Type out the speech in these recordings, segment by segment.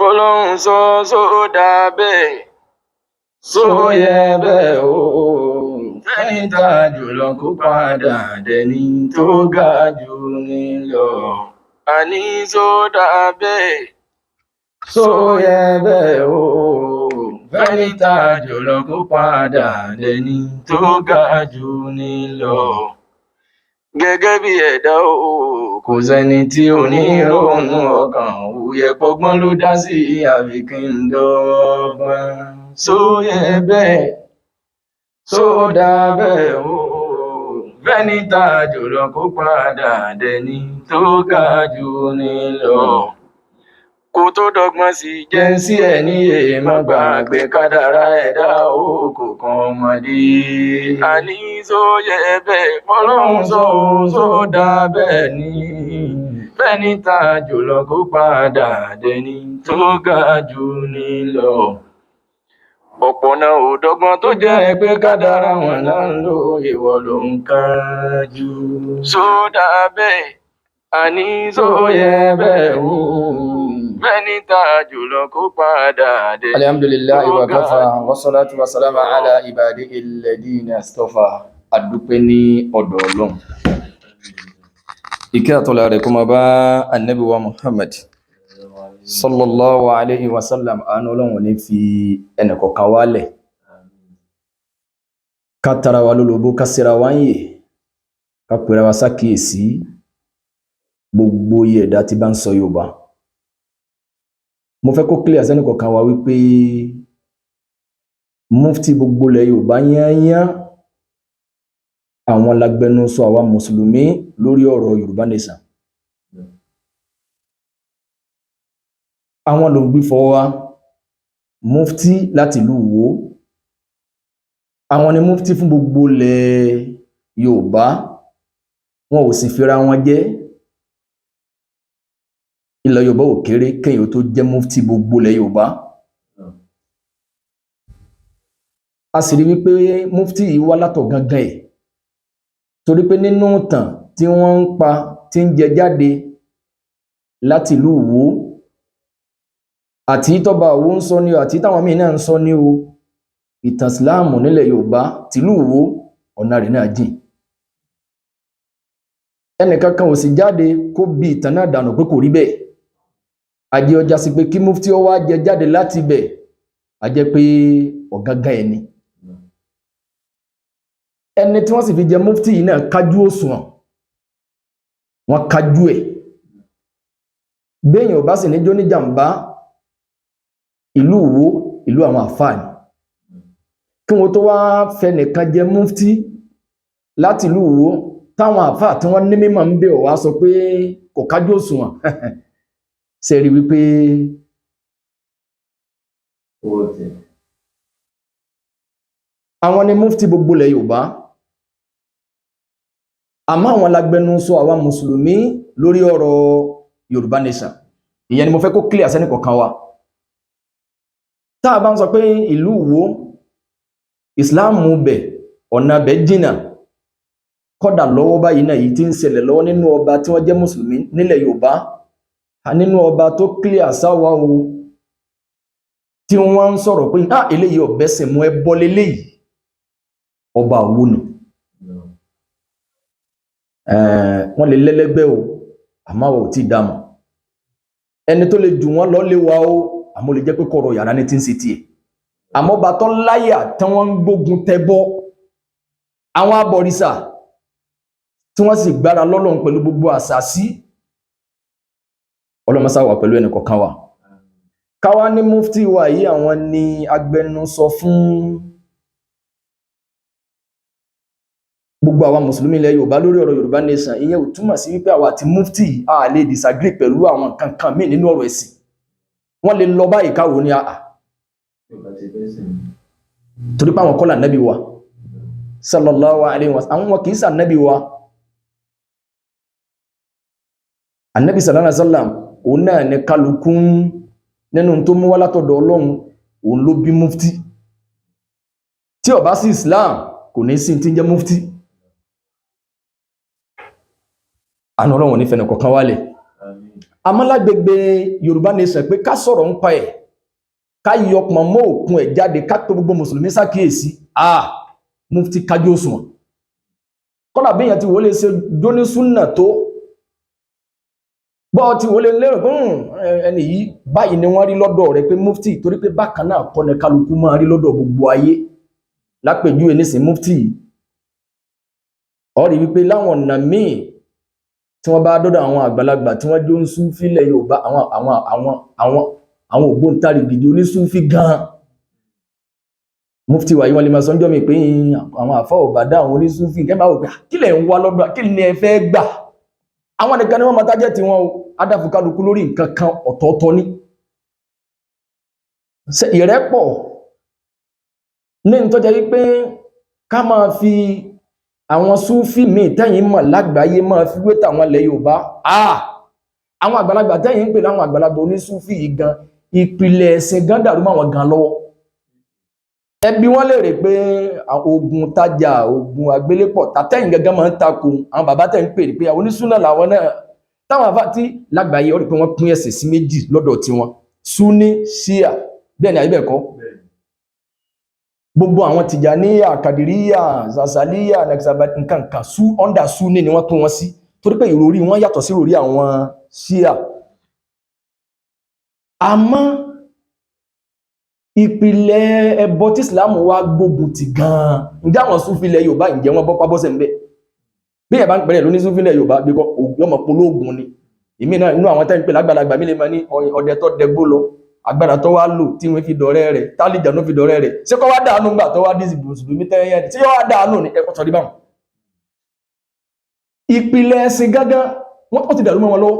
fọlọ́run sọ sódà bẹ́ẹ̀ sóyẹ bẹ́ẹ̀ o fẹ́ni tá jùlọ kó padà dẹni tó ga jù ní lọ. Àní sódà bẹ́ẹ̀ sóyẹ bẹ́ẹ̀ o fẹ́ni tá jùlọ kó padà dẹni tó ga jù ní lọ. Gẹ́gẹ́ bí ẹ̀dá o kò sẹ́ni tí ò ní ronú ọkàn òye pọgbọ́n ló dá sí àfi kí n dọ́gbọ́n. Sóyẹ bẹ́ẹ̀ sódà bẹ́ẹ̀ o fẹ́ni tá jùlọ kó padà dẹni tó ga jù ní lọ. Kó tó dọ́gbọ́n sí jẹ́ sí ẹ̀ ní èèmọ̀ gbàgbé kádàrá ẹ̀dá o kò kan ọmọdé. Àní sóyẹ bẹ́ẹ̀ fọlọ́run sọ sódà bẹ́ẹ̀ ni fẹ́ni tá jùlọ kó padà dẹni tó ga jù ní lọ. Ọ̀pọ̀ náà ò dọ́gbọ́n tó jẹ́ pé kádàrá wọn náà ń lò ìwọ ló ń kájú. Sódà bẹ́ẹ̀ àní sóyẹ bẹ́ẹ̀ o fẹ́ni tá jùlọ kó padà dẹni. Alhamdulillahi wa kafa wa salatu wa salama ala ibadihi alladhina istafa. Adúpẹ́ ní ọ̀dọ̀ Ọlọ́run. Ìkẹ́ àtọ́lá rẹ̀ kó máa bá Ànábì wa Muhammad sallallahu alayhi wa sallam. Àánú Ọlọ́run ní fi ẹnìkọ̀ọ̀kan wálẹ̀. Ká tara wa lólobó, ká síra wa ń yè, ká pèrè wa sákìyèsí gbogbo iye ẹ̀dá tí bá ń sọ Yorùbá. Mo fẹ́ kó clear sẹ́nìkọ̀ọ̀kan wa wípé Mufty gbogbo ilẹ̀ Yorùbá yányán àwọn lágbẹnusọ àwa Mùsùlùmí lórí ọ̀rọ̀ Yorùbá nation. Àwọn ló ń gbé fọwọ́ wa Mufty láti ìlú Ìwó. Àwọn ni Mufty fún gbogbo ilẹ̀ Yorùbá. Wọn ò sì fira wọn jẹ́. Ilẹ̀ Yorùbá ò kéré kéèyàn tó jẹ́ Mufty gbogbo ilẹ̀ Yorùbá. A sì rí wípé Mufty yìí wá látọ̀ gangan ẹ̀. Torí pé nínú ìtàn tí wọ́n ń pa tí ń jẹ jáde láti ìlú Ìwó àti tọ́ba Ìwó ń sọ ní o àti táwọn míì náà ń sọ ní o, ìtàn Ìsìláàmù nílẹ̀ Yorùbá tìlú Ìwó ọ̀nà rẹ̀ náà jìn. Ẹnìkankan ò sì jáde kó bí ìtàn náà dànù pé kò rí bẹ́ẹ̀. Ajé ọjà sí pé kí Mufty ó wá jẹ jáde láti bẹ̀, a jẹ́ pé ọ̀gángan ẹni. Ẹni tí wọ́n sì fi jẹ Mufty yìí náà kájú òṣùwọ̀n. Wọ́n kájú ẹ̀. Béèyàn ò bá sì ní jó ní jàmbá, ìlú Ìwó, ìlú àwọn àfáà ni. Kí wọ́n tó wá fẹnìkan jẹ Mufty láti ìlú Ìwó, táwọn àfáà tí wọ́n ní mímọ̀ ń bẹ̀ ọ̀ wá sọ pé kò kájú òṣùwọ̀n. Ṣé rí wípé àwọn ni Mufty gbogbo ilẹ̀ Yorùbá. Àmọ́ àwọn lágbẹnusọ àwa Mùsùlùmí lórí ọ̀rọ̀ Yorùbá nation. Ìyẹn ni mo fẹ́ kó clear sẹ́nìkọ̀ọ̀kan wa. Tá a bá ń sọ pé ìlú Ìwó, Ìsìláàmù bẹ̀, ọ̀nà bẹ̀ jìnà. Kódà lọ́wọ́ báyìí náà yìí tí ń ṣẹlẹ̀ lọ́wọ́ nínú ọba tí wọ́n jẹ́ Mùsùlùmí nílẹ̀ Yorùbá. Nínú ọba tó clear sáwá o, tí wọ́n ń sọ̀rọ̀ pé eléyìí ọ̀bẹ́sìn mú ẹbọ leléyìí. Ọba Ìwó ni. Wọ́n lè lẹ́lẹ́gbẹ́ o, àmọ́ àwọn ò tí dámọ̀. Ẹni tó lè jù wọ́n lọ lé wa o, àmọ́ lè jẹ́ pé kọ̀rọ̀ yàrá ní tí ń ṣe tiẹ̀. Àmọ́ bá tọ́ láyà tí wọ́n ń gbógun tẹbọ, àwọn abọ̀rìṣà tí wọ́n sì gbára lọ́lọ́run pẹ̀lú gbogbo àṣàsí. Ọlọ́run máa wà pẹ̀lú ẹnìkọ̀ọ̀kan wa. Káwá ní Mufty wa yìí àwọn ni agbẹnusọ fún gbogbo àwa Mùsùlùmí ilẹ̀ Yorùbá lórí ọ̀rọ̀ Yorùbá nation. Ìyẹn ò túmọ̀ sí wípé àwa àti Mufty a lè disagree pẹ̀lú àwọn kankan míì nínú ọ̀rọ̀ ẹ̀sìn. Wọ́n lè lọ báyìí káwò ní àà. Torí pé àwọn kọ́ là nábì wa sallallahu alaihi wa sallam. Àwọn kì í sà nábì wa. Ànábì sallallahu alaihi wa sallam òun náà ní kálukún nínú tó mú wá látọ̀dọ̀ Ọlọ́run, òun ló bí Mufty. Tí ó bá sí Islam kò ní sí tí ń jẹ́ Mufty. Àánú Ọlọ́run ní fẹ́nìkọ̀ọ̀kan wálẹ̀. àmọ́ lágbègbè Yorùbá nation pé ká sọ̀rọ̀ ń pa ẹ̀ ká yọpọ̀ mọ́ òkun ẹ̀ jáde ká tó gbogbo mùsùlùmí ṣàkíyèsí Mufti kájú òṣùwọ̀n kọ́nà bí èèyàn ti wọlé ṣe jóní súnà tó gbọ́ ti wọlé lérò pé ẹni yìí báyìí ni wọ́n rí lọ́dọ̀ rẹ̀ pé Mufti torí pé bákan náà kọ́ ni kálukú máa rí lọ́dọ̀ gbogbo ayé lápèjúwe nísìn Mufti ó rí wípé láwọn ọ̀nà míì tí wọ́n bá dọ́dọ̀ àwọn àgbàlagbà tí wọ́n jó ń súnfí lẹ̀ Yorùbá àwọn ògbóǹtarìgì onísúnfí gan Mufti wáyé wọn lè máa sọ́njọ́ mi pé àwọn àfọ́ ọ̀bàdá àwọn onísúnfí kẹ́ máa wò pé kí lẹ̀ ń wá lọ́dọ̀ kí ni ẹ fẹ́ gbà àwọn nìkan ni wọ́n máa tájẹ́ tí wọ́n adáfukálukú lórí nǹkan kan ọ̀tọ̀ọ̀tọ̀ ní ìrẹ́pọ̀ ní ìtọ́jẹ́ wípé ká máa fi àwọn súnfí míì tẹ́yìn mọ̀ lágbàáyé máa fi wé tàwọn ilẹ̀ Yorùbá àwọn àgbàlagbà tẹ́yìn ń pè láwọn àgbàlagbà onísúnfí yìí gan ìpìlẹ̀ ẹ̀sìn gan dàrú mọ́ àwọn gan lọ́wọ́ ẹbí wọ́n lè rè pé ogun tajà ogun àgbélépọ̀ tàtẹ́yìn gangan máa ń takò àwọn bàbá tẹ́ ń pè pé àwọn onísúnà làwọn náà táwọn àfá tí lágbàáyé ó rí pé wọ́n pín ẹ̀sìn sí méjì lọ́dọ̀ tiwọn Súnní Ṣíà bẹ́ẹ̀ ni àyíbẹ̀kọ́ gbogbo àwọn Tìjàníyà Kàdìríyà Zazaliya nǹkan under Súnní ni wọ́n pín wọn sí torí pé ìròrí wọn yàtọ̀ sí ìròrí àwọn Ṣíà àmọ́ ìpìlẹ̀ ẹbọ tí Islam wá gbógun ti gan ǹjẹ́ àwọn Súnfí ilẹ̀ Yorùbá ǹjẹ́ wọ́n bọ́pá bọ́sẹ̀ ń bẹ́ bí ẹ̀ bá ń pẹ̀lẹ̀ lóní Súnfí ilẹ̀ Yorùbá bí ọmọ polóògùn ni èmi náà inú àwọn tẹ́ ń pè lágbàlagbà mi lè máa ní ọdẹ tó dẹgbó lọ agbára tó wá lò tí wọ́n fi dọ̀rẹ́ rẹ̀ tálíjà ló fi dọ̀rẹ́ rẹ̀ ṣé kọ́ wá dáánú gbà tó wá dí Mùsùlùmí tẹ́yẹ tí yọ́ wá dáánú ní ẹkọ́ sọ̀rí báwọn ìpìlẹ̀ ẹ̀sìn gángan wọ́n ti dàrú mọ́ wọn lọ́wọ́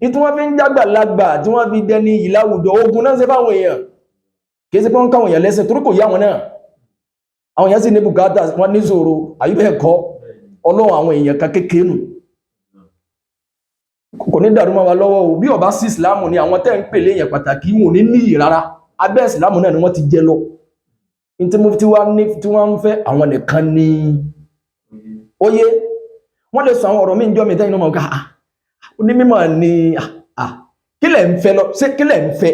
ìtí wọ́n fi ń jágbàlagbà tí wọ́n fi dẹni ìláwùjọ ogun náà ṣe fáwọn èèyàn kìí sí pé wọ́n káwọn èèyàn lẹ́sẹ̀ torí kò yá wọn náà àwọn èèyàn sì ní bùkátà wọ́n ní ṣòro àyíbẹ̀ẹ̀kọ́ Ọlọ́run àwọn èèyàn kan kékeré nù kò ní dàrú mọ́ wa lọ́wọ́ o bí ó bá sí ìsìlámù ni àwọn tẹ́ ń pèlè èèyàn pàtàkì wọn ní níyì rárá abẹ́ ìsìlámù náà ni wọ́n ti jẹ lọ ní tí Mufti wá ní tí wọ́n ń fẹ́ àwọn nìkan ní oyé wọ́n lè sọ àwọn ọ̀rọ̀ míì jọ́ mi tẹ́yìn náà mọ̀ ká onímọ̀ ni kí lẹ̀ ń fẹ́ lọ ṣé kí lẹ̀ ń fẹ́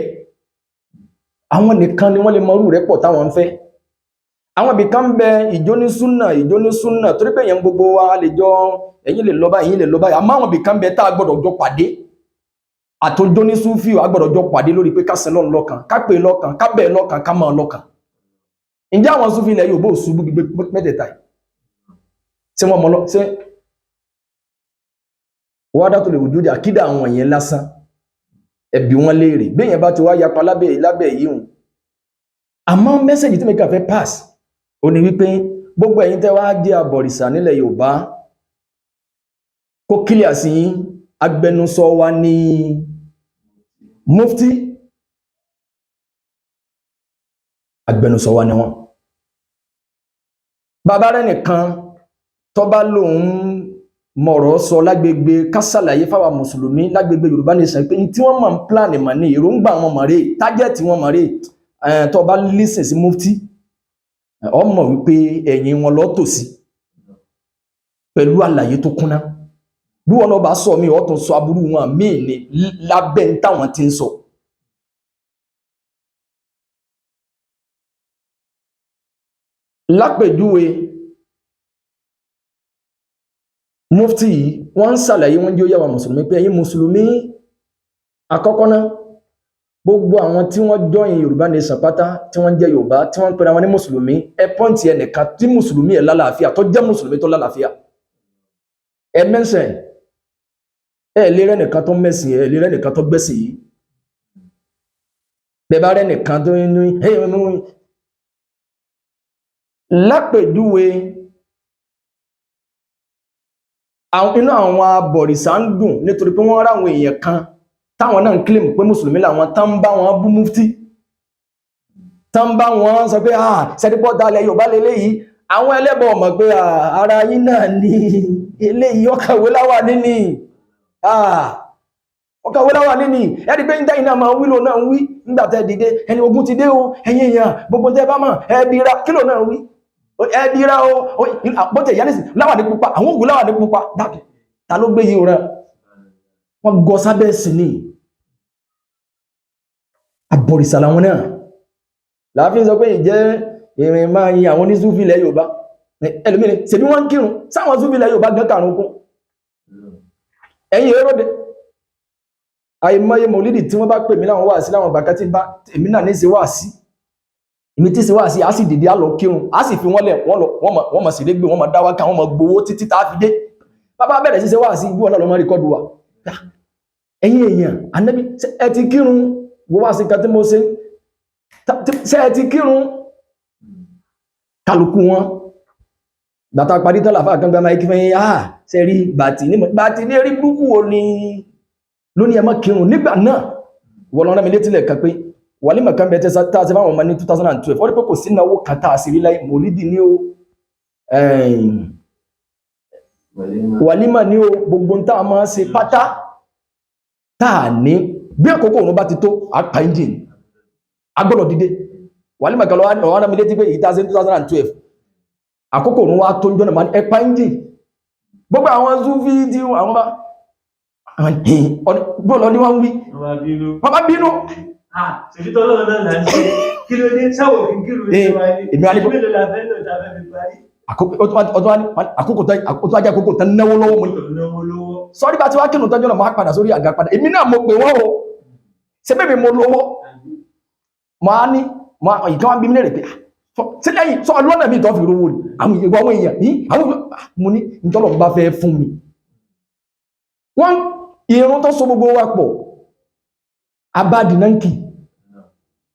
àwọn nìkan ni wọ́n lè mọrú rẹ̀ pọ̀ táwọn ń fẹ́ àwọn ibì kan bẹ ìjónísúnà torí pé èèyàn gbogbo wa lè jọ ẹ̀yin lè lọ báyìí ẹ̀yin lè lọ báyìí àmọ́ àwọn ibì kan bẹ tá a gbọ́dọ̀ jọ pàdé àtòjónísúfì a gbọ́dọ̀ jọ pàdé lórí pé ká sẹ́lọ́n lọ́kàn ká pè lọ́kàn ká bẹ̀ lọ́kàn ká máa lọ́kàn ǹjẹ́ àwọn súfì ilẹ̀ Yorùbá ò ṣubú gbígbé mẹ́tẹ̀ẹ̀ta yìí ṣé wọ́n mọ́ lọ ṣé wahdatul wujud àkídà àwọn yẹn lásán ẹbí wọn léèrè béèyàn bá ti wá yapa lábẹ́ yìí hùn àmọ́ mẹ́sẹ̀jì tí mo kà fẹ́ pass ó ní wípé gbogbo ẹ̀yin tẹ́ wá jẹ́ abọ̀rìṣà nílẹ̀ Yorùbá kó kílíà sí agbẹnusọ wa ní Mufti agbẹnusọ wa ni wọ́n bàbá rẹ̀ nìkan tó bá lòun mọ̀rọ̀ sọ lágbègbè kásàlàyé fáwa Mùsùlùmí lágbègbè Yorùbá nation pé tí wọ́n mọ̀ ń pláàni mọ̀ ní èròǹgbà wọn mọ̀ rẹ̀ tájẹ́tì wọn mọ̀ rẹ̀ tó bá lísìn sí Mufti ó mọ̀ wípé ẹ̀yìn wọn lọ tòsí pẹ̀lú àlàyé tó kúnná bí wọn lọ bá sọ mí ó tún sọ aburú wọn míì ní lábẹ́ ń táwọn ti ń sọ lápèjúwe Mufti wọ́n ń ṣàlàyé wọ́n jẹ́ ó yé wa Mùsùlùmí pé ẹ̀yin Mùsùlùmí àkọ́kọ́ náà gbogbo àwọn tí wọ́n join Yorùbá nation pátá tí wọ́n jẹ́ Yorùbá tí wọ́n pera wọn ní Mùsùlùmí ẹ pọ́ǹtì ẹnìkan tí Mùsùlùmí ẹ̀ lálàáfíà tó jẹ́ Mùsùlùmí tó lálàáfíà ẹ mẹ́sẹ̀ ẹ lè rẹ́ nìkan tó mẹ́sìn ẹ lè rẹ́ nìkan tó gbẹ́sìn yìí bẹ́ẹ̀ bá rẹ́ nìkan tó ní lápèjúwe inú àwọn abọ̀rìṣà ń dùn nítorí pé wọ́n ráwọn èèyàn kan táwọn náà ń claim pé Mùsùlùmí làwọn tán bá wọn bú Mufti tán bá wọn sọ pé sẹ́dípọ̀ dalẹ̀ Yorùbá lélẹ́yìí àwọn ẹlẹ́bọ̀ mọ̀ pé ara yín náà ní eléyìí ọkàwé láwà níní ọkàwé láwà níní ẹ̀rí pé ń tẹ́yìn náà máa wílò náà ń wí nígbàtẹ́ dìde ẹni ogun ti dé o ẹ̀yin èèyàn gbogbo tẹ́ bá mọ̀ ẹbí ra kílò náà wí ẹbí ra o bọ́tẹ̀ ìyá nìsí láwà ní pupa àwọn ògùn láwà ní pupa dákì ta ló gbé yìí rẹ̀ wọ́n gọ sábẹ́ sí ni abọ̀rìṣà làwọn náà láàfin sọ pé ìjẹ́ ìrìn máa yin àwọn ní Súfì ilẹ̀ Yorùbá ẹlòmíràn ṣe bí wọ́n ń kírun sáwọn Súfì ilẹ̀ Yorùbá gan karùn kún ẹ̀yìn eróde àìmọye mọ̀lídì tí wọ́n bá pè mí láwọn wáàsí láwọn bàkà tí bá èmi náà ní ṣe wáàsí èmi tí ṣe wáàsí á sì dìde á lọ kírun á sì fi wọ́n lẹ̀ wọ́n mọ̀ sí légbé wọ́n mọ̀ dáwákà wọ́n mọ̀ gbowó títí tá a fi dé bàbá bẹ̀rẹ̀ sí ṣe wáàsí ibú ọ̀nà lọ́mọ rìkọ́dù wa ẹ̀yin èèyàn Ànábì ẹ ti kírun wọ́n wá sí kan tí mo ṣe ẹ ti kírun kálukú wọn gbàtà parí tọ́lá fà kan gbàmà ikú fẹ́yìn ṣe rí bàtì ní erí burúkú wo ni lónìí ẹ má kírun nígbà náà wọ́n lọ́nà mi létílẹ̀ kan pé wàlímà kan bẹ̀ tẹ́sà tí wọ́n mọ̀ ní 2012 wọ́n rí pé kò sí náwó kàtà àṣírí láì mòlídì ní o wàlímà ní o gbogbo tá a máa ṣe pátá táà ní bí àkókò òun bá ti tó àpá engine agbọ́dọ̀ dìde wàlímà kan lọ́wọ́ náà mi létí pé ìta sí 2012 àkókò òun wá tó ń jọ́nà máa ẹ̀pá engine gbogbo àwọn Súfì tí àwọn bá bọ́ọ̀lọ́ ní wọ́n wí wọ́n bá bínú ṣètò ọlọ́run náà là ń ṣe kí ló dé sáwọ̀ kí kí ló dé wáyé mélòó la fẹ́ lò tàbí fi parí. àkókò tó ajá àkókò tán náwó lọ́wọ́ mo ní sọ́rí bá ti wá kínú tọ́jú náà máa padà sórí àga padà èmi náà mo pè wọ́n o ṣe bẹ́ẹ̀ mo lówó máa ní ìkan wá bí mi lè rè pé sí lẹ́yìn sọ lọ́nà mi tó fi rówó ni àwọn èèyàn ní àwọn mo ní ìtọ́lọ̀ bá fẹ́ fún mi wọ́n irun tó so gbogbo wa pọ̀ abádìnáǹkì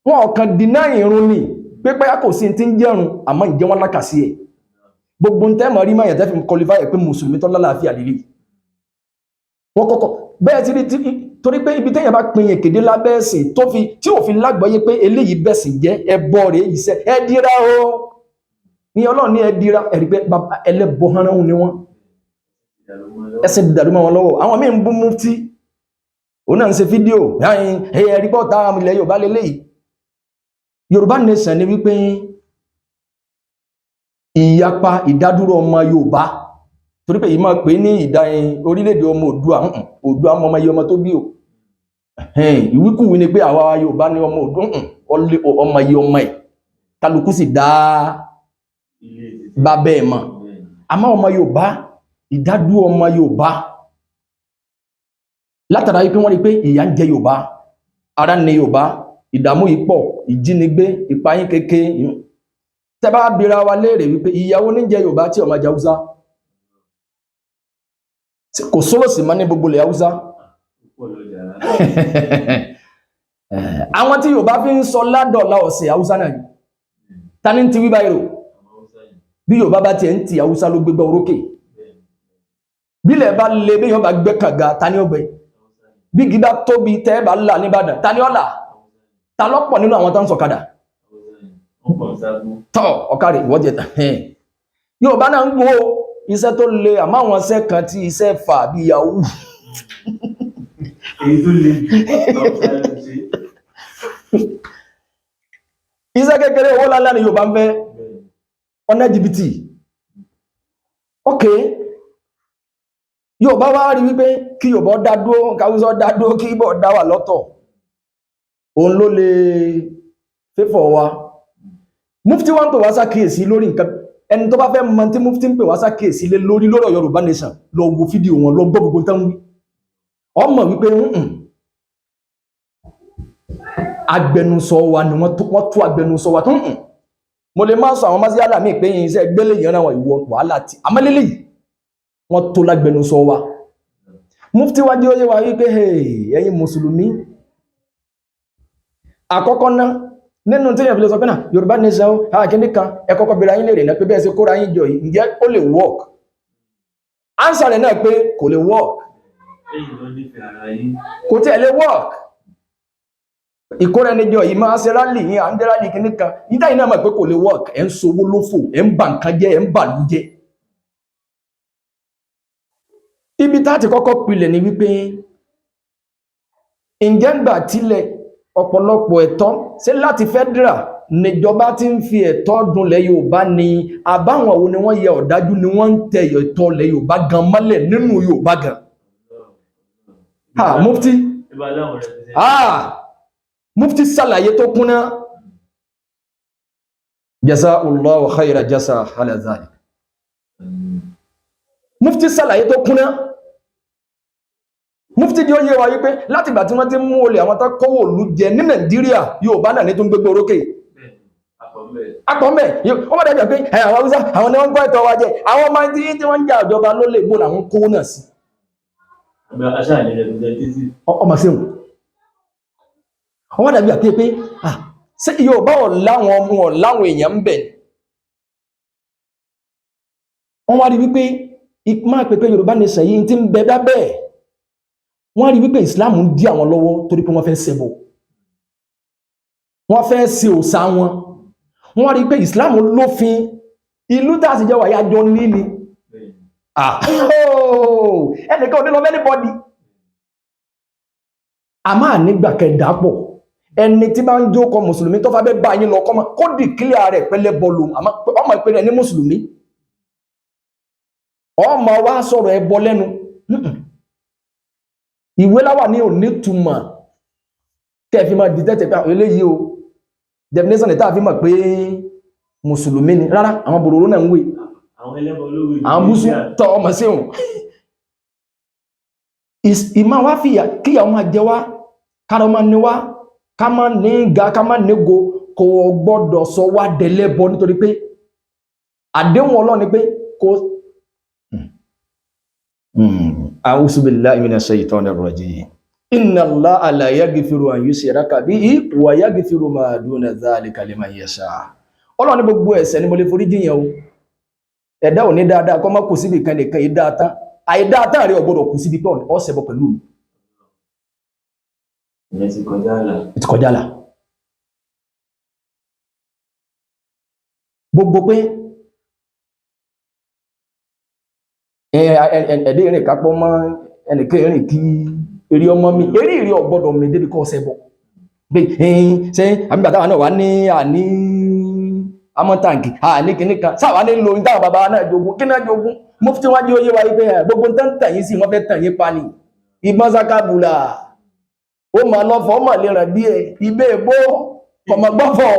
wọn ọ̀kan dínà irun ni pípẹ́ kò sí ti ń jẹun àmọ́ ìjẹ́ wọn lákàsí ẹ̀ gbogbo ń tẹ́mọ̀ rí máyà tẹ́fì kọlifá ẹ̀ pé mùsùlùmí tó lálàáfíà lílé wọ́n kọ́kọ́ bẹ́ẹ̀ ti rí torí pé ibi tẹ́yà bá pin èkédé lábẹ́ ẹ̀sìn tí ò fi lágbọ́yé pé eléyìí bẹ̀sìn jẹ́ ẹbọ rẹ̀ iṣẹ́ ẹdíra o ní Ọlọ́run ní ẹdíra ẹ̀rí pé ẹlẹ́bọ hánahùn ni wọ́n ẹsẹ̀ dìdàrú mọ́ wọn lọ́wọ́ àwọn míì ń bú Mufty òun náà ń ṣe fídíò ẹ̀rí bọ́ta ilẹ̀ Yorùbá lélẹ́yìí Yorùbá nation ni wípé ìyapa ìdádúró ọmọ Yorùbá torí pé yìí máa pè ní orílẹ̀-èdè ọmọ Oòduà ọmọ ọmọ tó bí o ìwíkúwí ni pé àwa Yorùbá ní ọmọ Oòduà ọmọ ẹ̀ kálukú sì dá bábẹ́ ẹ̀ mọ̀ àmọ́ ọmọ Yorùbá ìdádúró ọmọ Yorùbá látara wípé wọ́n rí pé ìyà ń jẹ Yorùbá ara ní Yorùbá ìdààmú ìpọ̀ ìjínigbé ìpayín kéke tẹ́bá bíra wa léèrè wípé ìyàwó ní jẹ Yorùbá tí ọmọ Haúsá kò sólòsì mọ́ ní gbogbo ilẹ̀ Haúsá àwọn tí Yorùbá fi ń sọ ládọ̀lá ọ̀sẹ̀ Haúsá náà ta ní ti wí báyìí rò bí Yorùbá bá tiẹ̀ ń ti Haúsá ló gbégbá orókè bílẹ̀ bá lè bí yóò bá gbé kànga ta ní ọgbẹ́ bí gídá tóbi tẹ́ bá là níbàdàn ta ní ọ̀là ta lọ́pọ̀ nínú àwọn tó ń sọ̀kadà tọ́ ọ̀kadì ìwọ́jẹ̀ Yorùbá náà ń gbọ́ iṣẹ́ tó le àmọ́ àwọn iṣẹ́ kan tí iṣẹ́ fà bí yahoo èyí tó le iṣẹ́ kékeré owó lálẹ́ ni Yorùbá ń fẹ́ ọ̀nà jìbìtì ok Yorùbá wá rí wípé kí Yorùbá dádúró káwùsọ dádúró kí Ìgbò dá wà lọ́tọ̀ òun ló lè fẹ́fọ̀ wa Mufty wá ń pè wá sákèèsí lórí nǹkan ẹni tó bá fẹ́ mọ̀ tí Mufty ń pè wá sákèèsí lé lórí lọ́rọ̀ Yorùbá nation lọ wo fídíò wọn lọ gbọ́ gbogbo tán wí ọmọ wípé agbẹnusọ wa ni wọ́n tó agbẹnusọ wa tó mo lè máa sọ àwọn masíálà míì pé iṣẹ́ gbélé yẹn náà ìwọ wàhálà tí amálélé yìí wọ́n tó lágbẹnusọ wa Mufty wá jẹ́ ó yé wa wípé ẹ̀yin mùsùlùmí àkọ́kọ́ náà nínú tí yẹn fi lè sọ pé náà Yorùbá nation àkíní kan ẹ kọ́kọ́ bèèrè ayín lè rìn náà pé bẹ́ẹ̀ sí kóra yín jọ yìí ǹjẹ́ ó lè work answer rẹ̀ náà pé kò lè work kò tí ẹ lè work ìkóra ẹni jọ yìí máa ṣe rálì yìí à ń dé rálì kíní kan ìdá yìí náà mọ̀ pé kò lè work ẹ̀ ń sowó lófò ẹ̀ ń bà nǹkan jẹ́ ẹ̀ ń bà lú jẹ́ ibi tá ti kọ́kọ́ pilẹ̀ ni wípé ǹjẹ́ gbà tilẹ̀ ọ̀pọ̀lọpọ̀ ẹ̀tọ́ ṣé láti federal níjọba tí ń fi ẹ̀tọ́ dunlẹ̀ Yorùbá ni àbáwọn wo ni wọ́n yẹ ọ̀dájú ni wọ́n ń tẹ ẹ̀tọ́ lẹ̀ Yorùbá gan mọ́lẹ̀ nínú Yorùbá gan Mufty Mufti ṣàlàyé tó kúnná jazakallahu khayra jasa ala dhalik. Mufti ṣàlàyé tó kúnná. Mufti di ó yé wa wípé láti ìgbà tí wọ́n ti mú olè àwọn tó kówó ìlú jẹ ní Nàìjíríà Yorùbá náà ní tó ń gbégbé orókè. Apọ̀mẹ́ ó wọ́n dájọ́ pé àwọn Haúsá àwọn ni wọ́n ń gbọ́ ẹ̀tọ́ wa jẹ àwọn ọmọ tí wọ́n ń jà ìjọba ló lè gbó làwọn kówó náà sí. Ọmọ sí wọn. Wọ́n dàbí àpé pé ṣé Yorùbá láwọn ọmọ láwọn èèyàn ń bẹ̀. Wọ́n wá rí wípé máa pé Yorùbá nation yìí ti ń bẹ dábẹ́. Wọ́n rí wípé Islam ń dí àwọn lọ́wọ́ torí pé wọ́n fẹ́ ṣẹbọ. Wọ́n fẹ́ ṣe òòṣà wọn. Wọ́n rí pé Islam lófin ìlú tá sì jẹ́ wà yájọ́ ní ni. Ẹnìkan ò ní lọ anybody. A máa nígbà kẹdàpọ̀. Ẹni tí bá ń jókòó Mùsùlùmí tó fà bẹ́ bá yín lọ kó dìkílẹ̀ rẹ̀ pẹ́lẹ́ bọ́ọ̀lù ọmọ ìpé rẹ̀ ní Mùsùlùmí. Ọmọ wa sọ̀rọ̀ ẹbọ lẹ́nu. Ìwé láwà ní ò ní túmọ̀ kẹfì máa dìtẹ́tẹ̀ pé àwọn eléyìí o definition ìta fi mọ̀ pé Mùsùlùmí ni rárá àwọn bòròró náà ń wé àwọn búsù tọ́ ọmọ sí òun ìmá wá fìyà kíyà ọmọ jẹ wá kára ọmọ ní wá ká má ní ga ká má nígo kò gbọ́dọ̀ sọ wá dẹlẹ́bọ nítorí pé àdéhùn Ọlọ́run ni pé kò a'udhu billahi minash shaitanir rajim inna Allaha la yaghfiru an yushraka bihi wa yaghfiru ma duna dhalika liman yasha. Ọlọ́run ní gbogbo ẹ̀ṣẹ̀ ni mo lè forí jiyàn o ẹ̀dá ò ní dáadáa kó má kù síbi kan nìkan ìdáatán àìdáatán rẹ̀ ò gbọ́dọ̀ kù síbi tó ó ṣẹbọ pẹ̀lú mi. Ìyẹn ti kọjá àlà. Ti kọjá àlà. Gbogbo pé ẹ̀dẹ́ ìrìn kápọ̀ mọ́ ẹnìkan ìrìn kí eré ọmọ mi eré ìrìn ọgbọ́dọ̀ mi débi kọ́ ṣẹbọ pé ṣe àmìbàtàwà náà wà ní àní amọ́tàǹkì àní kìníkan sáwà ní lo ìdáwà bàbá náà jogun kí náà jogun Mufti wájú oyé wa ipé gbogbo tán tàyí sí wọ́n fẹ́ tàyí pa ní ìbọn sakabula ó ma lọ́fọ́ ó ma lè ràn bí ibé èbó kọmọgbọ́fọ́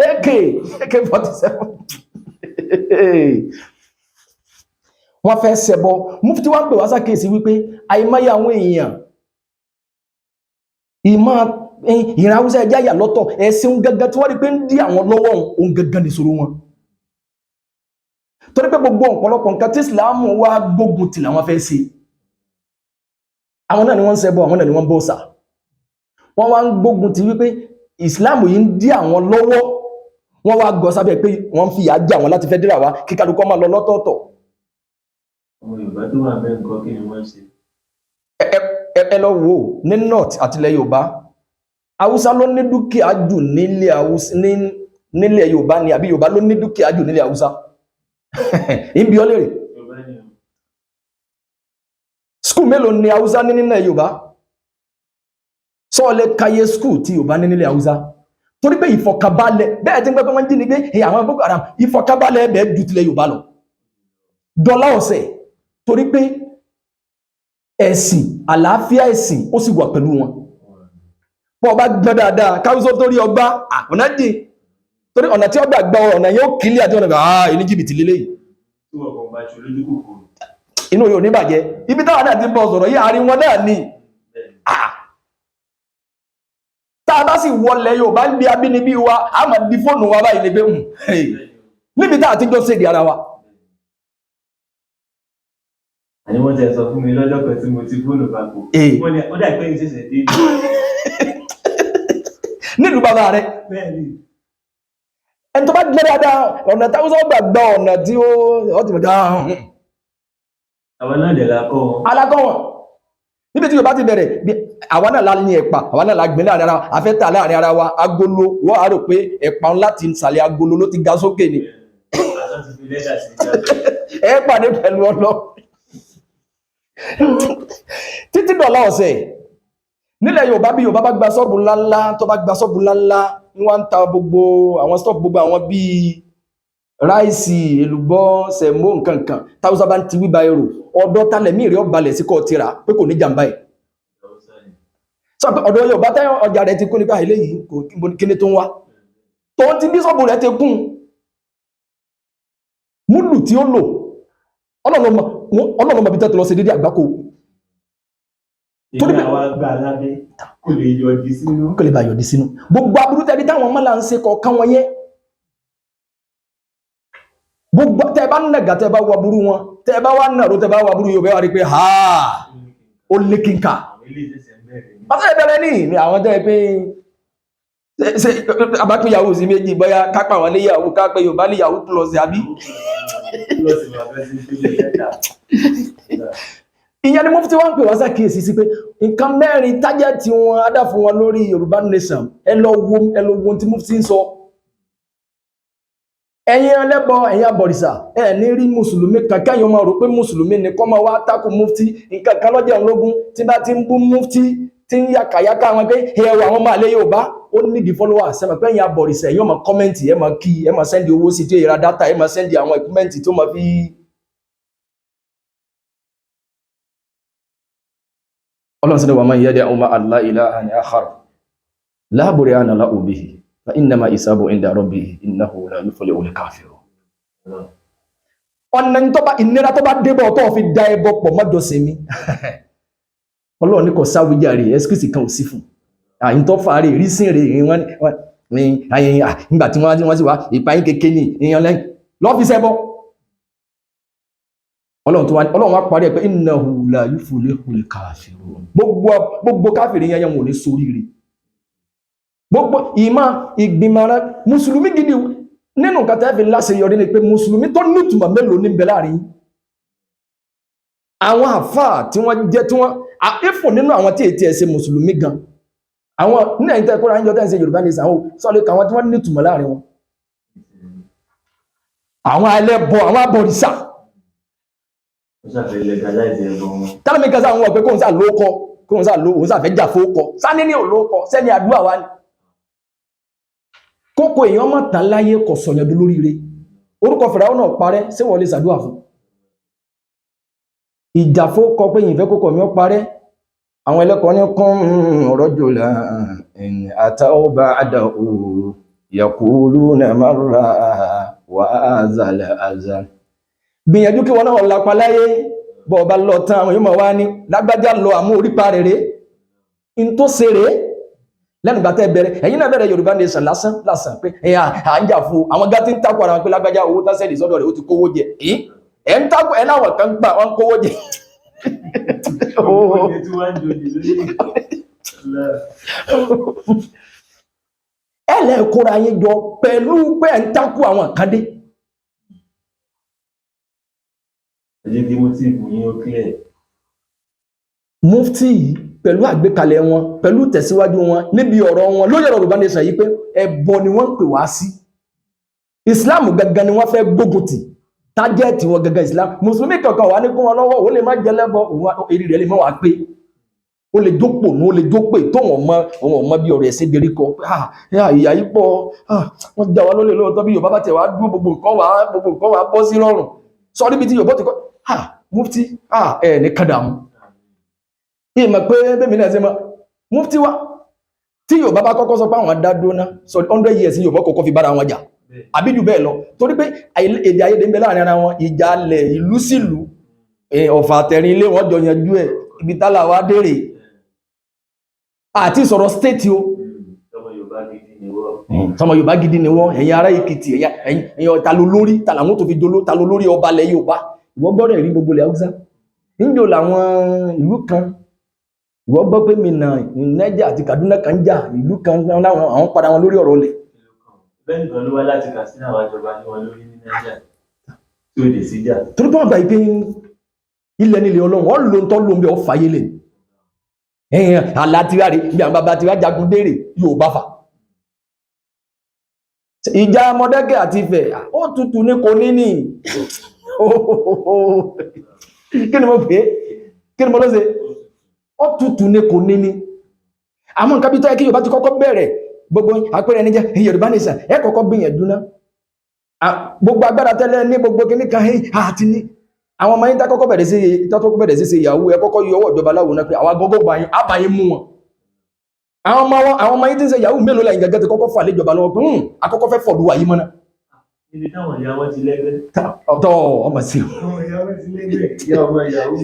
AK-47 wọ́n fẹ́ ṣẹbọ Mufti wá pè wá sákèsí wípé àìmáyà àwọn èèyàn ìran Haúsá ẹjá yà lọ́tọ̀ ẹ̀sìn gẹ́gẹ́ tí wọ́n rí pé ń dí àwọn lọ́wọ́ ohun gẹ́gẹ́ ní ìṣòro wọn torí pé gbogbo ọ̀pọ̀lọpọ̀ nǹkan tí Islam wá gbógun tì làwọn fẹ́ ṣe àwọn náà ni wọ́n ń ṣẹbọ àwọn náà ni wọ́n ń bọ́sà wọ́n wá ń gbógun tì wípé Islam yìí ń dí àwọn lọ́wọ́ wọ́n wá gọ sábẹ́ pé wọ́n fi ìyà jẹ àwọn láti fẹ́ dírà wá kí kálukú máa lọ lọ́tọ̀ọ̀tọ̀. Ọmọ Yorùbá tó wà bẹ́ẹ̀ nǹkan kí ni wọ́n ṣe? Ẹ lọ wò ní North àtìlẹ̀ Yorùbá Haúsá ló ní dúkìá jù nílẹ̀ Yorùbá ni àbí Yorùbá ló ní dúkìá jù nílẹ̀ Haúsá ìbí ọlẹ́rẹ̀ skúl mélòó ni Haúsá ní nílẹ̀ Yorùbá sọ́ọ̀lẹ̀ káyé skúl tí Yorùbá ní nílẹ̀ Haúsá torí pé ìfọ̀kànbalẹ̀ bẹ́ẹ̀ tí ń pẹ́pẹ́ wọ́n jí ní pé àwọn Boko Haram ìfọ̀kànbalẹ̀ ẹ̀bẹ̀ jù tilẹ̀ Yorùbá lọ dọ́là ọ̀sẹ̀ torí pé ẹ̀sìn àlàáfíà ẹ̀sìn ó sì wà pẹ̀lú wọn pọ̀ bá gbọ́ dáadáa káwùsọ́ torí ọgbá ọ̀nà dì torí ọ̀nà tí ọgbà gbọ́ ọ̀nà yóò kílẹ̀ àti ọ̀nà ìní jìbìtì lélẹ̀ yìí inú yóò ní bàjẹ́ ibi táwọn náà ti bọ́ sọ̀rọ̀ yìí àárín wọn náà ní táa bá sì wọlé yóò bá ń bí abínibí wa a máa di fóònù wa báyìí ní pé níbi táà tí jọ sédì ara wa àní wọ́n tẹ́ sọ fún mi lọ́jọ́ kan tí mo ti fóònù papọ̀ wọ́n ní ó dà pé ìṣẹ̀ṣẹ̀ dé nílùú bàbá rẹ̀ ẹni tó bá gbé dáadáa ọ̀nà táwọn gbàgbà ọ̀nà tí ó ti mọ̀dá àwọn náà dẹ̀ lákọ́ wọn alákọ́ wọn níbi tí yóò bá ti bẹ̀rẹ̀ àwọn náà ní ẹ̀pà àwọn náà lágbé láàrin ara afẹ́ta láàrin ara wa agolo wọ́n á rò pé ẹ̀pà láti ìsàlẹ̀ agolo ló ti ga sókè ni ẹ̀pà ní pẹ̀lú ọlọ́ títí dọ̀lá ọ̀sẹ̀ nílẹ̀ Yorùbá bí Yorùbá bá gba sọ́ọ̀bù ńláńlá tó bá gba sọ́ọ̀bù ńláńlá wọ́n ń ta gbogbo àwọn stọ́ọ̀bù gbogbo àwọn bíi ráìsì èlùbọ́ sẹ̀mó nǹkankan táwùsá bá ń ti wíba èrò ọ̀dọ̀ tálẹ̀ mí rí ọ̀balẹ̀ sí kọ́ tira pé kò ní jàmbá ẹ̀ sọ pé ọ̀dọ̀ Yorùbá tẹ́ ọjà rẹ̀ ti kún nípa eléyìí kò kíni tó ń wá tó ti bí sọ́bù rẹ̀ ti kún múlù tí ó lò ọlọ́run bí tẹ́tù lọ sí dédé àgbákò tó ní àwọn àgbà alábẹ́ kò lè yọ̀dí sínú gbogbo aburú tẹ́bí táwọn mọ́lá ń ṣe kọ̀ọ̀kan wọn yẹn gbogbo tẹ́ bá nẹ̀gà tẹ́ bá wà burú wọn tẹ́ bá wà nàró tẹ́ bá wà burú yóò bẹ́ wà rí pé ha ó lé kínkà pátá ìbẹ̀rẹ̀ ní àwọn tẹ́ pé ṣe abápéyàwó sí méjì bóyá kápá wọn léyàwó kápẹ́ Yorùbá léyàwó plus àbí ìyẹn ni Mufty wọ́n ń pè wá ṣàkíyèsí sí pé nǹkan mẹ́rin tájẹ́ tí wọ́n adá fún wọn lórí Yorùbá nation ẹ lọ wo tí Mufty ń sọ ẹ̀yin ẹlẹ́bọ ẹ̀yin abọ̀rìṣà ẹ̀ ní rí mùsùlùmí kankan yóò máa rò pé mùsùlùmí ni kọ́ máa wá tákù Mufty nǹkan kan lọ́jọ́ ológun tí bá ti ń bú Mufty tí ń yàkàyàkà wọn pé ẹwà àwọn máa lé Yorùbá ó ní di follower sẹ́mọ̀ pé ẹ̀yin abọ̀rìṣà ẹ̀yin máa kọ́mẹ́ǹtì ẹ̀ máa kí ẹ̀ máa sẹ́ndì owó sí tí ó yẹra dátà ẹ̀ máa sẹ́ndì àwọn ẹ̀kúmẹ́ǹtì tó máa fi ọlọ́run sọ́dọ̀ wà máa yẹ́dẹ̀ ọmọ Allah ilahan akhar la burhana lahu bihi fa innama hisabuhu inda rabbih innahu la yuflihul kafirun ọ̀nà ìnira tó bá débọ̀ tó fi dá ẹbọ pọ̀ mọ́jọ sí mi ọlọ́run ní kò sáwíjà rẹ̀ ẹ́skìsì kan ò sí fún àyín tó fà rí rísìn rẹ̀ nígbà tí wọ́n sì wá ìpáyín kékeré ní èèyàn lẹ́yìn lọ́fíìsẹ́ bọ́ ọlọ́run wá parí ẹ̀ pé innahu la yuflihul kafirun gbogbo káfìrí yẹn wọ́n ní sórí rẹ̀ gbogbo ìgbìmọ̀ra mùsùlùmí gidi nínú nǹkan tẹ́fì láṣẹ yọrí ni pé mùsùlùmí tó nítumọ̀ mélòó ní bẹ láàrin àwọn àfáà tí wọ́n jẹ́ tí wọ́n àífò nínú àwọn tí ètí ẹ̀ṣẹ̀ mùsùlùmí gan àwọn ní ẹ̀yìn tẹ́kọ́ra ń jọ tẹ́ǹsẹ̀ Yorùbá ní ìsànwó sọ́lé kan tí wọ́n nítumọ̀ láàrin wọn àwọn ẹlẹ́bọ àwọn abọ̀rìṣà tálẹ́mì kan sáwọn ọ̀pẹ́ kóhùn sáà lóókọ́ kóhùn sáà lóókọ́ òun sáà fẹ́ jà fóókọ́ sáni ní òlóókọ́ sẹ́ni àdúrà wa ni kókò èèyàn mọ̀ tán láyé kò sọ̀yàn lórí rẹ̀ orúkọ Fáráò náà parẹ́ sí wọ́n lè ṣàdúrà fún ìjà fóókọ pé yìnfẹ́ kókò mi ó parẹ́ àwọn ẹlẹ́kọ̀ọ́ ní kún rajula àtàwọn bá àdàwò yaquluna marra wa azal azal gbìyànjú kí wọ́n náà lápá láyé bọ̀ọ̀bá lọ tán àwọn yóò máa wá ní lágbájá lọ àmú orípa rẹ̀ in tó ṣe rẹ̀ lẹ́nu gbàtẹ́ bẹ̀rẹ̀ ẹ̀yin náà bẹ̀rẹ̀ Yorùbá nation lásán pé ẹ̀yà à ń jà fún àwọn gá tí ń takò ara wọn pé lágbájá owó tásẹ̀lì sọ́dọ̀ rẹ̀ ó ti kówó jẹ ẹ̀ ń takò ẹ̀ láwọn kan gbà wọn kówó jẹ ẹ̀ lẹ́ẹ̀kóra yín jọ pẹ̀lú pé ẹ̀ ń takò àwọn kan dé Mufty pẹ̀lú àgbékalẹ̀ wọn pẹ̀lú tẹ̀síwájú wọn níbi ọ̀rọ̀ wọn lórí ọ̀rọ̀ Yorùbá nation yìí pé ẹbọ ni wọ́n ń pè wá sí Islam gangan ni wọ́n fẹ́ gbógun tì tájẹ́ẹ̀tì wọn gangan Islam mùsùlùmí kankan wà ní kún wọn lọ́wọ́ ó lè má jẹ lẹ́bọ èrì rẹ̀ lè má wà pé ó lè jópò ní ó lè jópè tó wọn mọ bí ọ̀rọ̀ ẹ̀sìn derí kọ ìyá yìí pọ̀ wọ́n já wa lólè lóòótọ́ bí Yorùbá bá tẹ̀ wá dúró gbogbo nǹkan wà bọ́ sí rọrùn sọ níbi tí Yorùbá ti kọ́ Mufty ẹ̀ ní kádàmù ìmọ̀ pé bẹ́mi náà ṣe mọ́ Mufty wá tí Yorùbá bá kọ́kọ́ sọ pé àwọn dádóná sọ 100 years Yorùbá kọ́kọ́ fi bára wọn jà àbí jù bẹ́ẹ̀ lọ torí pé èdè ayédè ń bẹ láàrin ara wọn ìjà alẹ̀ ìlú sílùú ọ̀fà àtẹ̀rin ilé wọn jọ yanjú ẹ̀ ibi tálà wá dèrè àti sọ̀rọ̀ state o sọmọ Yorùbá gidi ni wọ́n ẹ̀yin ará Èkìtì ẹ̀yin ta ló lórí ta làwọn tó fi dolo ta ló lórí ọba ilẹ̀ Yorùbá ìwọ gbọ́dọ̀ rí gbogbo ilẹ̀ Haúsá níjò làwọn ìlú kan ìwọ gbọ́ pé Minna Niger àti Kaduna kan jà ìlú kan láwọn àwọn padà wọn lórí ọ̀rọ̀ ilẹ̀ bẹ́ẹ̀ nìkan ló wá láti Katsina wá jọba ní wọn lórí ní Niger tí ó dé sí jà torí pé wọn gbà pé ilẹ̀ nílẹ̀ Ọlọ́run wọn ló ń tọ́ ló ń bẹ ọ fàyè lẹ̀ àlàtìrà rẹ̀ bí àwọn bàbá tiwa jagun dèrè Yorùbá fà ìjà Mọdákẹ́kẹ́ àti Ifẹ̀ ó tutù ní kò ní ní kí ni mo pè é kí ni mo ló ṣe ó tutù ní kò ní ní àmọ́ nǹkan bí tó yẹ kí Yorùbá ti kọ́kọ́ bẹ̀rẹ̀ gbogbo àpẹẹrẹ ẹni jẹ́ Yorùbá nation ẹ kọ́kọ́ gbìyànjú náà gbogbo agbára tẹ́lẹ̀ ní gbogbo kí ní kan àti ní àwọn ọmọ yín tá kọ́kọ́ bẹ̀rẹ̀ sí ṣe ìyàwó ẹ kọ́kọ́ yọ ọwọ́ ìjọba láwo náà pé àwọn agogo àbáyé mú wọn àwọn ọmọ yìí tí ń ṣe yahoo mélòó lẹ́yìn gẹ́gẹ́ ti kọ́kọ́ fà léjọba lọ́wọ́ pé akọ́kọ́ fẹ́ fọ̀dù wà yìí mọ́ná. Ibi táwọn ìyá wọn ti lẹ́gbẹ́. Ọ̀tọ̀ ọmọ sí Àwọn ìyá wọn ti lẹ́gbẹ́. Ìyá ọmọ yahoo.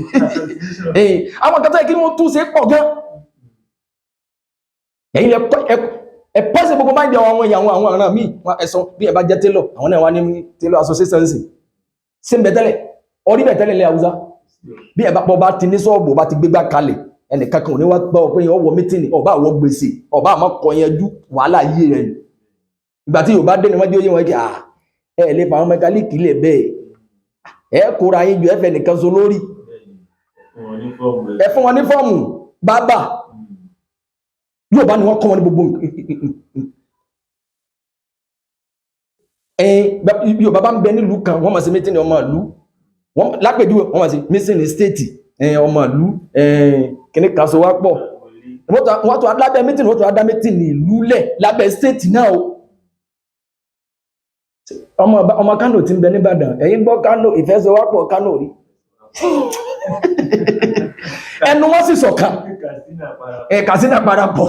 àwọn kẹta kí wọ́n tún ṣe pọ̀ gan. Ẹ̀yin lẹ pọ́sí gbogbo máa ń jẹ àwọn ìyàwó àwọn ará míì wọn ẹ̀sọ́ bí ẹ bá jẹ́ télọ̀ àwọn náà wá ní télọ̀ association sí ń bẹ tẹ́lẹ̀ orí bẹ̀ tẹ́lẹ̀ ilẹ̀ Haúsá bí ẹ bá pọ̀ bá ti ní sọ́ọ̀bù bá ti gbégbá kalẹ̀ ẹnìkan kan ò ní wá gbọ́ pé ọwọ́ mítìnì ọba àwọ̀ gbèsè ọba àmọ́ kọ yanjú wàhálà yé rẹ̀ ìgbà tí Yorùbá dé ni wọ́n dé oyé wọn kí ẹ lè fa àwọn mẹkáníìkì lẹ̀ bẹ́ẹ̀ ẹ kóra yín ju ẹfẹ̀ nìkan so lórí ẹ fún wọn ní fọ́ọ̀mù bábà Yorùbá ni wọ́n kọ́ wọn ní gbogbo Yorùbá bá ń bẹ nílùú kan wọ́n máa ṣe mítìnì ọmọ ìlú lápèjúwe wọ́n máa ṣe mítìnì stéètì ọmọ ìlú kìíní kan so wá pọ̀ wọ́n tó lábẹ́ mítìnì wọ́n tó dá mítìnì ìlú lẹ̀ lábẹ́ stéètì náà o ọmọ Kánò tí ń bẹ nìbàdàn ẹ̀yin gbọ́ Kánò ìfẹsẹ̀wápọ̀ Kánò rí ẹnu wọ́n sì sọ̀kan Katsina parapọ̀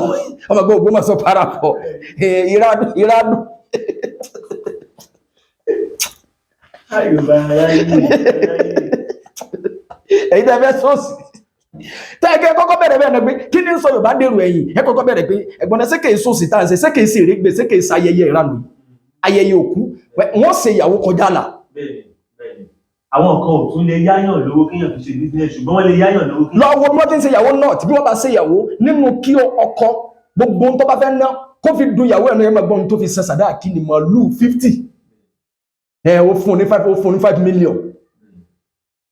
ọmọ gbọ́ Ògbómọ̀ṣọ́ parapọ̀ ìrádùn èyí tẹ́ fẹ́ sọ́ọ̀sì tẹ́ẹ̀kẹ́ kọ́kọ́ bẹ̀rẹ̀ bẹ̀rẹ̀ pé kí ní sọ Yorùbá dèrò ẹ̀yìn ẹ kọ́kọ́ bẹ̀rẹ̀ pé ẹ̀gbọ́n ẹ̀ sékèé sọ́ọ̀sì tá à ń ṣe sékèé sí èrègbè sékèé sí ayẹyẹ ìranù ayẹyẹ òkú wọ́n ṣe ìyàwó kọjá là. Àwọn kan ò tún lè yáyàn lówó kéèyàn fi ṣe business ṣùgbọ́n wọ́n lè yáyàn lówó kéèyàn. lọ́wọ́ bí wọ́n ti ń ṣe ìyàwó náà tí bí wọ́n bá ṣe ìyàwó nínú kí ọkọ gbogbo tó bá fẹ́ ná kó fi dun ìyàwó ẹ̀nu ẹ̀mọ́ gbọ́n tó fi san sàdáàkì ní màálù 50 ó fún ní 5 million.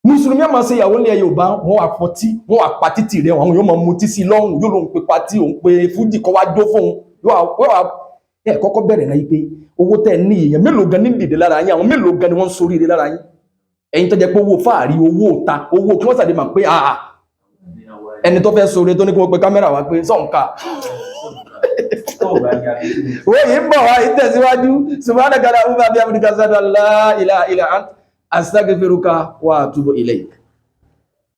Mùsùlùmí àmọ́ ṣe ìyàwó ní Yorùbá wọ́n wà fọtí wọ́n wà pa títì rẹ̀ àwọn yóò máa mutí sí lọ́rùn yóò lóun pe pati òun pe fújì kọ́ wá jó fóun yóò wà kọ́kọ́ bẹ̀rẹ̀ náà yí pé owó tẹ̀ ní èèyàn mélòó gan ní dìde lára yín àwọn mélòó gan ni wọ́n ń sórí ire lára yín ẹ̀yin tó jẹ́ pé owó fáàrí owó ta owó kí wọ́n sàdé mà pé ẹni tó fẹ́ sórí tó ní kí wọ́n pe kámẹ́rà wá pé sọ̀nká owó yìí ń bọ̀ wá ìtẹ̀síwájú subhanaka allahumma wa bihamdika ashhadu an la ilaha illa anta astaghfiruka wa atubu ilayk.